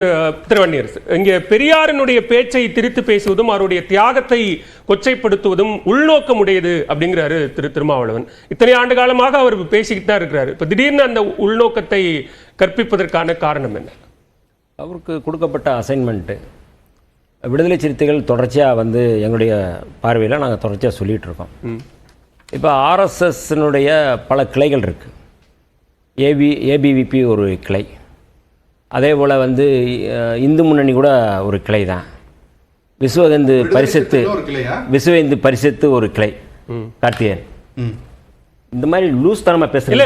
திருவண்ணீர் இங்கே பெரியாரினுடைய பேச்சை திரித்து பேசுவதும் அவருடைய தியாகத்தை கொச்சைப்படுத்துவதும் உள்நோக்கமுடையது அப்படிங்கிறாரு திருமாவளவன். இத்தனை ஆண்டு காலமாக அவர் பேசிக்கிட்டு தான் இருக்கிறாரு. இப்போ திடீர்னு அந்த உள்நோக்கத்தை கற்பிப்பதற்கான காரணம் என்ன? அவருக்கு கொடுக்கப்பட்ட அசைன்மெண்ட்டு விடுதலை சிறுத்தைகள் தொடர்ச்சியாக எங்களுடைய பார்வையில் நாங்கள் தொடர்ச்சியாக சொல்லிகிட்டு இருக்கோம். இப்போ ஆர்எஸ்எஸ்னுடைய பல கிளைகள் இருக்குது. ஏபிவிபி ஒரு கிளை, அதே போல் இந்து முன்னணி கூட ஒரு கிளை தான். விஸ்வ இந்து பரிஷத்து ஒரு கிளை. கார்த்திகேயன் இந்த மாதிரி லூஸ் தனமா பேசுறீங்க.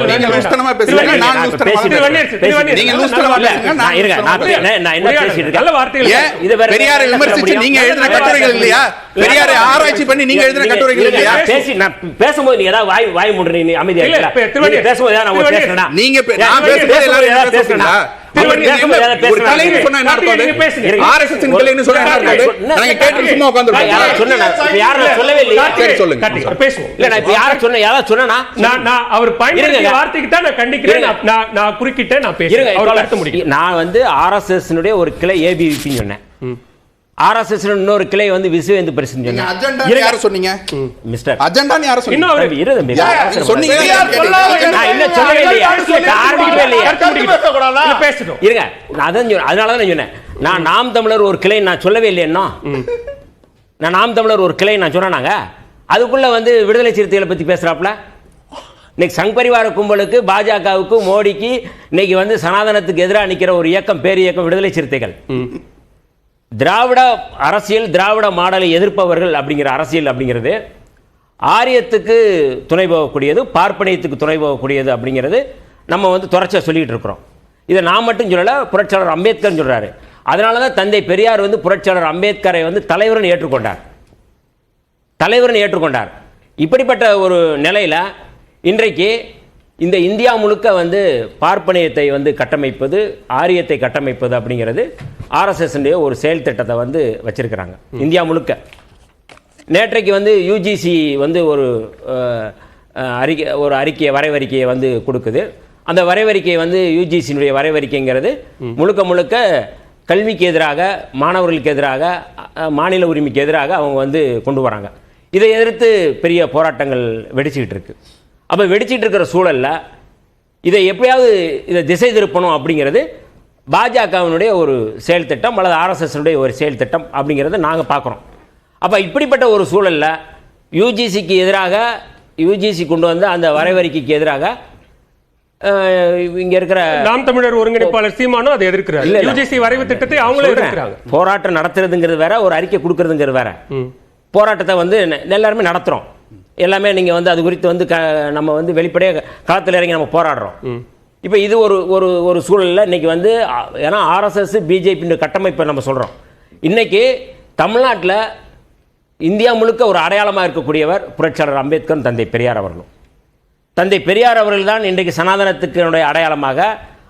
பேசும்போது நீ ஏதாவது வாய் முடுறீங்க, அமைதியா பேசும்போது ஒரு கிளை ஏபிவிபி சொன்னேன். ஆர்எஸ்எஸ் இன்னொரு கிளை விஸ்வ இந்து பரிஷத் சொன்னீங்க. மிஸ்டர் அஜெண்டான்னு யார சொன்னீங்க? இரு தம்பி, சொன்னீங்க. நான் இன்னும் சொல்லவே இல்லையா? ஆரம்பிக்கவே இல்லையா? பேசணும். இருங்க, அதனால தான் சொன்னேன். நான் நாம் தமிழர் ஒரு கிளை நான் சொல்லவே இல்லையா? நான் நாம் தமிழர் ஒரு கிளை நான் சொன்னாங்க. அதுக்குள்ள விடுதலை சிறுத்தைகளை பத்தி பேசுறாப்ல. இன்னைக்கு சங் பரிவார கும்பலுக்கு, பாஜகவுக்கு, மோடிக்கு இன்னைக்கு சனாதனத்துக்கு எதிராக நிற்கிற ஒரு இயக்கம், பேர் இயக்கம் விடுதலை சிறுத்தைகள். திராவிட அரசியல், திராவிட மாடலை எதிர்ப்பவர்கள் அப்படிங்கிற அரசியல் அப்படிங்கிறது ஆரியத்துக்கு துணை போகக்கூடியது, பார்ப்பனியத்துக்கு துணை போகக்கூடியது அப்படிங்கிறது நம்ம தொடர்ச்சியாக சொல்லிகிட்டு இருக்கிறோம். இதை நான் மட்டும் சொல்லலை, புரட்சியாளர் அம்பேத்கர் சொல்கிறாரு. அதனால தான் தந்தை பெரியார் புரட்சியாளர் அம்பேத்கரை தலைவர்னு ஏற்றுக்கொண்டார். இப்படிப்பட்ட ஒரு நிலையில் இன்றைக்கு இந்த இந்தியா முழுக்க பார்ப்பனியத்தை கட்டமைப்பது, ஆரியத்தை கட்டமைப்பது அப்படிங்கிறது ஆர்எஸ்எஸ் ஒரு செயல் திட்டத்தை வச்சிருக்கிறாங்க இந்தியா முழுக்க. நேற்றைக்கு யூஜிசி ஒரு அறிக்கையை, வரைவறிக்கையை கொடுக்குது. அந்த வரைவறிக்கை யூஜிசியினுடைய வரைவறிக்கைங்கிறது முழுக்க கல்விக்கு எதிராக, மாணவர்களுக்கு எதிராக, மாநில உரிமைக்கு எதிராக அவங்க கொண்டு வராங்க. இதை எதிர்த்து பெரிய போராட்டங்கள் வெடிச்சுக்கிட்டு இருக்கு. அப்போ வெடிச்சிட்டு இருக்கிற சூழலில் இதை எப்படியாவது இதை திசை திருப்பணும் அப்படிங்கிறது பாஜகவினுடைய ஒரு செயல் திட்டம் அல்லது ஆர்எஸ்எஸ்னுடைய ஒரு செயல் திட்டம் அப்படிங்கிறத நாங்கள் பார்க்குறோம். அப்போ இப்படிப்பட்ட ஒரு சூழலில் யூஜிசிக்கு எதிராக, யூஜிசி கொண்டு வந்த அந்த வரைவறிக்கைக்கு எதிராக இங்கே இருக்கிற நாம் தமிழர் ஒருங்கிணைப்பாளர் சீமானும் அதை எதிர்க்கிறார். இல்லை, யூஜிசி வரைவு திட்டத்தை அவங்களே எதிர்க்கிறாங்க. போராட்டம் நடத்துறதுங்கிறது வேற, ஒரு அறிக்கை கொடுக்கறதுங்கிறது வேற. போராட்டத்தை எல்லாருமே நடத்துகிறோம். எல்லாமே நீங்கள் அது குறித்து நம்ம வெளிப்படையாக களத்தில் இறங்கி நம்ம போராடுறோம். இப்போ இது ஒரு சூழலில் இன்னைக்கு ஏன்னா ஆர்எஸ்எஸ் பிஜேபி கட்டமைப்பை நம்ம சொல்கிறோம். இன்னைக்கு தமிழ்நாட்டில் இந்தியா முழுக்க ஒரு அடையாளமாக இருக்கக்கூடியவர் புரட்சியாளர் அம்பேத்கர், தந்தை பெரியார் அவர்களும். தந்தை பெரியார் அவர்கள் தான் இன்றைக்கு சனாதனத்துக்கு அடையாளமாக,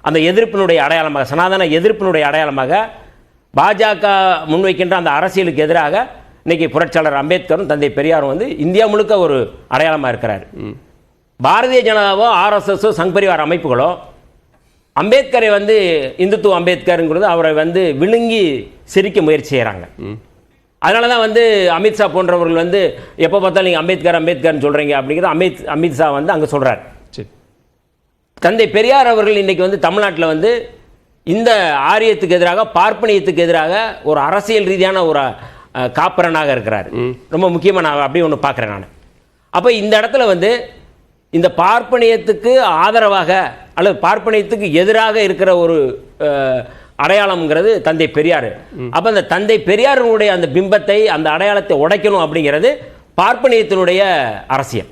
அந்த எதிர்ப்பினுடைய அடையாளமாக, சனாதன எதிர்ப்பினுடைய அடையாளமாக பாஜக முன்வைக்கின்ற அந்த அரசியலுக்கு எதிராக இன்னைக்கு புரட்சியாளர் அம்பேத்கரும் தந்தை பெரியாரும் இந்தியா முழுக்க ஒரு அடையாளமாக இருக்கிறார். பாரதிய ஜனதாவோ ஆர்எஸ்எஸோ சங் பரிவார அமைப்புகளோ அம்பேத்கரை இந்துத்துவ அம்பேத்கருங்கிறது அவரை விழுங்கி சிரிக்க முயற்சி செய்கிறாங்க. அதனால தான் அமித்ஷா போன்றவர்கள் எப்போ பார்த்தாலும் நீங்கள் அம்பேத்கர்னு சொல்கிறீங்க அப்படிங்கிறது அமித்ஷா அங்கே சொல்கிறார். தந்தை பெரியார் அவர்கள் இன்றைக்கி தமிழ்நாட்டில் இந்த ஆரியத்துக்கு எதிராக, பார்ப்பனியத்துக்கு எதிராக ஒரு அரசியல் ரீதியான ஒரு காப்பரனாக இருக்கிறார். ரொம்ப முக்கியமாக நான் அப்படியே ஒன்று பார்க்குறேன் நான். அப்போ இந்த இடத்துல இந்த பார்ப்பனியத்துக்கு ஆதரவாக அல்லது பார்ப்பனியத்துக்கு எதிராக இருக்கிற ஒரு அடையாளம்ங்கிறது தந்தை பெரியார். அப்போ அந்த தந்தை பெரியாருடைய அந்த பிம்பத்தை, அந்த அடையாளத்தை உடைக்கணும் அப்படிங்கிறது பார்ப்பனியத்தினுடைய அரசியல்,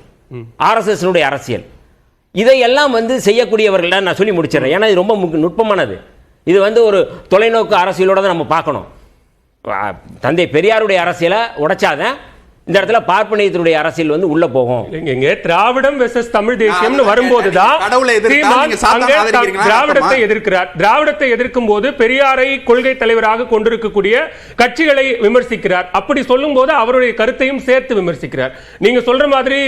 ஆர்எஸ்எஸ்னுடைய அரசியல். இதையெல்லாம் செய்யக்கூடியவர்கள் நான் சொல்லி முடிச்சிடறேன். ஏன்னா இது ரொம்ப நுட்பமானது. இது ஒரு தொலைநோக்கு அரசியலோட தான் நம்ம பார்க்கணும். தந்தை பெரியாருடைய அரசியலை உடைச்சாதான் இந்த இடத்துல பார்ப்பனியத்தினுடைய அரசியல் வந்து உள்ள போகும். இங்க திராவிடம் வெர்சஸ் தமிழ் தேசியம்னு வரும்போதுதான் திராவிடத்தை எதிர்க்கிறார். திராவிடத்தை எதிர்க்கும் போது பெரியாரை கொள்கை தலைவராக கொண்டிருக்கக்கூடிய கட்சிகளை விமர்சிக்கிறார். அப்படி சொல்லும் போது அவருடைய கருத்தையும் சேர்த்து விமர்சிக்கிறார். நீங்க சொல்ற மாதிரி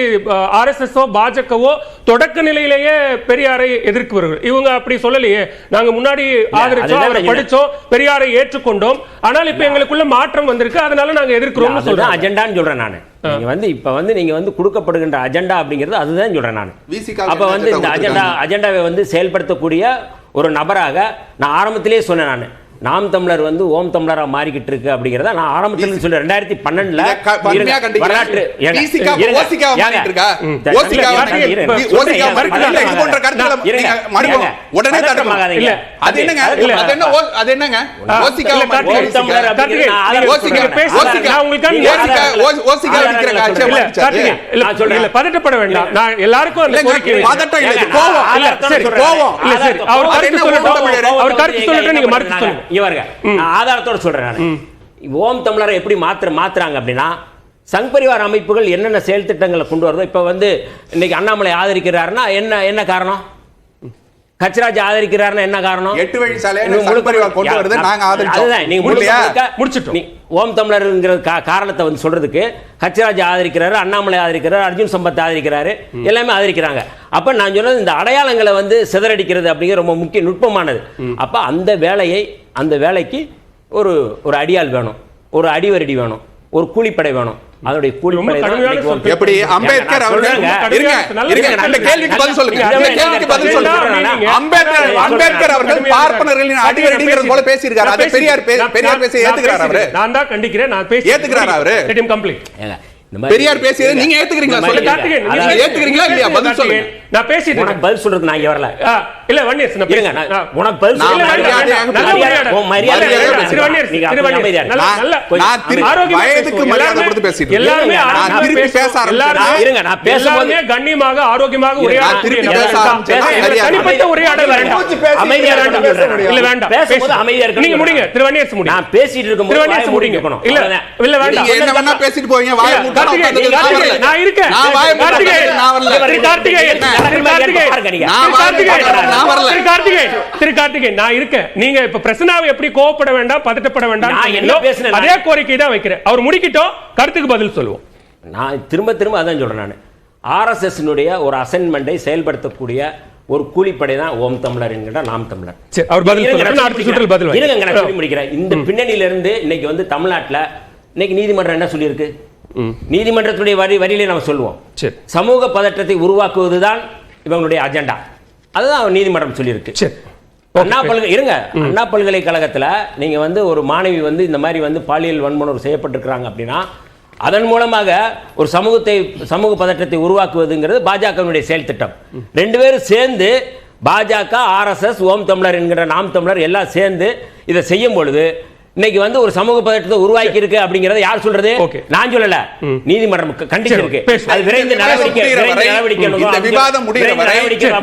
RSS பாஜகவோ தொடக்க நிலையிலேயே பெரியாரை எதிர்க்குவார்கள். இவங்க அப்படி சொல்லலையே. நாங்க முன்னாடி ஆதரிச்சோம், அவரை படிச்சோம், பெரியாரை ஏற்றுக்கொண்டோம். ஆனால் இப்ப எங்களுக்குள்ள மாற்றம் வந்திருக்கு, அதனால நாங்க எதிர்க்கிறோம். அஜெண்டான்னு சொல்றேன் நான். நீங்க வந்து இப்ப வந்து நீங்க வந்து கொடுக்கப்படுகின்ற அஜெண்டா அப்படிங்கிறது அதுதான் சொல்றேன் நான். அப்ப வந்து இந்த அஜெண்டாவை வந்து செயல்படுத்தக்கூடிய ஒரு நபராக நான் ஆரம்பத்திலேயே சொன்னேன். நான் நாம் தமிழர் வந்து ஓம் தமிழரா மாறிக்கிட்டு இருக்கு அப்படிங்கறத நான் ஆரம்பத்துல சொல்ல 2012 வரலாற்று பதட்டப்பட வேண்டாம். நான் எல்லாருக்கும் அவர் கருத்து சொல்லட்டும், நீங்க மறுத்து சொல்லுங்க. ஆதாரத்தோட சொல்றேன். ஓம் தமிழரை எப்படி மாத்துறாங்க அப்படின்னா, சங் பரிவார் அமைப்புகள் என்னென்ன செயல் திட்டங்களை கொண்டு வருதோ, இப்ப வந்து இன்னைக்கு அண்ணாமலை ஆதரிக்கிறாருன்னா என்ன காரணம்? கச்சராஜ் ஆதரிக்கிறாருன்னா என்ன காரணம்? 8 வழி சாலையை சங் பரிவார் கொண்டு வருது, நாங்க ஆதரிச்சோம். அதுதான் நீங்க முடிச்சிட்டோம். ஓம் தமிழர்ங்கிற காரணத்தை வந்து சொல்றதுக்கு கச்சராஜ் ஆதரிக்கிறாரு, அண்ணாமலை ஆதரிக்கிறாரு, அர்ஜுன் சம்பத் ஆதரிக்கிறாரு, எல்லாமே ஆதரிக்கிறாங்க. அப்ப நான் சொன்னது இந்த அடையாளங்களை வந்து சிதறடிக்கிறது அப்படிங்கிற ரொம்ப முக்கிய நுட்பமானது. அப்ப அந்த வேலைக்கு ஒரு அடியாள் வேணும், ஒரு அடிவரடி வேணும், ஒரு கூலிப்படை வேணும். அதனுடைய கூலிப்படை எப்படி அம்பேத்கர் அவர்கள் அந்த கேள்விக்கு பதில் சொல்லுங்க. அம்பேத்கர் அவர்கள் பார்ப்பனர்களின் அடிவரடிங்கிறது போல பேசியிருக்காரு. அதை பெரியார் பேசி ஏத்துக்கிறார். அவரு நான் தான் கண்டிக்கிறேன். நான் பேசி ஏத்துக்கிறார். அவரு பெரியார் பேசியது நீங்க ஏத்துக்கிறீங்களா? சொல்லுங்க. ஏத்துக்கிறீங்களா இல்லையா? பதில் சொல்லுங்க. நான் பேசிட்டு உனக்கு பதில் சொல்றதுக்கு நான் இங்க வரல. இல்ல வன்னியர்ஸ் நான் இருங்க. உனக்கு பதில் சொல்ல வயதுக்கு மரியாதை கொடுத்து பேசிட்டு எல்லாமே இருங்க. நான் பேசும்போது கண்ணியமாக ஆரோக்கியமாக தனிப்பட்ட உரையாடல் வேண்டாம். அமைதியா இல்ல வேண்டாம். பேசும்போது அமைதியா இருக்க நீங்க முடிங்க. திருவன்னியர்ஸ் முடிங்க. நான் பேசிட்டு இருக்கும்போது திருவன்னியர்ஸ் முடிங்க. இல்ல இல்ல வேண்டாம். நீங்க என்ன வேணா பேசிட்டு போவீங்க. வாயை மூடுங்க. நான் இருக்கேன். நான் வாயை மூடுறேன். நான் வரல. கார்த்திகேயன் நான் இருக்கேன். நீங்க இப்ப பிரச்சனாவை எப்படி கோவப்பட வேண்டாம், பதட்டப்பட வேண்டாம், அதே கோரிக்கை தான் வைக்கிறேன். அவர் முடிக்கிட்டோம், கருத்துக்கு பதில் சொல்லுவோம். நான் திரும்ப அதான் சொல்றேன். நான் RSS ஒரு அசைன்மெண்டை செயல்படுத்தக்கூடிய ஒரு கூலிப்படை தான் ஓம் தமிழர் என்கிற நாம் தமிழர். அவர் பதில் சொல்லி முடிக்கிறேன். இந்த பின்னணியில இருந்து இன்னைக்கு வந்து தமிழ்நாட்டில் இன்னைக்கு நீதிமன்றம் என்ன சொல்லியிருக்கு? நீதிமன்றத்துடைய வரியிலே நம்ம சொல்லுவோம், சமூக பதற்றத்தை உருவாக்குவதுதான் இவங்களுடைய அஜெண்டா. அதுதான் நீதிமன்றம் சொல்லியிருக்கு. அண்ணா பல்கலைக்கழகத்தில் நீங்க வந்து ஒரு மாணவி வந்து இந்த மாதிரி வந்து பாலியல் வன்முறை செய்யப்பட்டிருக்கிறாங்க அப்படின்னா, அதன் மூலமாக ஒரு சமூக பதற்றத்தை உருவாக்குவதுங்கிறது பாஜகவினுடைய செயல் திட்டம். 2 பேரும் சேர்ந்து பாஜக, RSS, ஓம் தமிழர் என்கிற நாம் தமிழர் எல்லாம் சேர்ந்து இதை செய்யும் பொழுது இன்னைக்கு வந்து ஒரு சமூக பதற்றத்தை உருவாக்கி இருக்கு அப்படிங்கறத யார் சொல்றது? நான் சொல்லல, நீதிமன்றம் கண்டிச்சிருக்கு. அது விரைந்து நடவடிக்கை இந்த விவாதம் முடிகிற வரை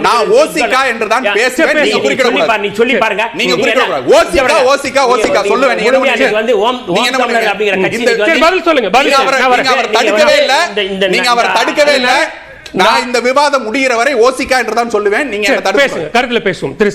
நான் ஓசிகா என்று தான் பேசுவேன். நீங்க குறிப்பிட கூடாது. நீ சொல்லி பாருங்க. நீங்க குறிப்பிட கூடாது. ஓசிகா சொல்லுவேன். நீங்க வந்து ஓம் தமிழர் அப்படிங்கற கட்சிக்கு பதில் சொல்லுங்க. அவர் தடுக்கவே இல்ல. நீங்க அவர் தடுக்கவே இல்ல. நான் இந்த விவாதம் முடிகிற வரை ஓசிகா என்று தான் சொல்லுவேன். நீங்க என்ன தடுக்க? கருத்துல பேசுவோம்.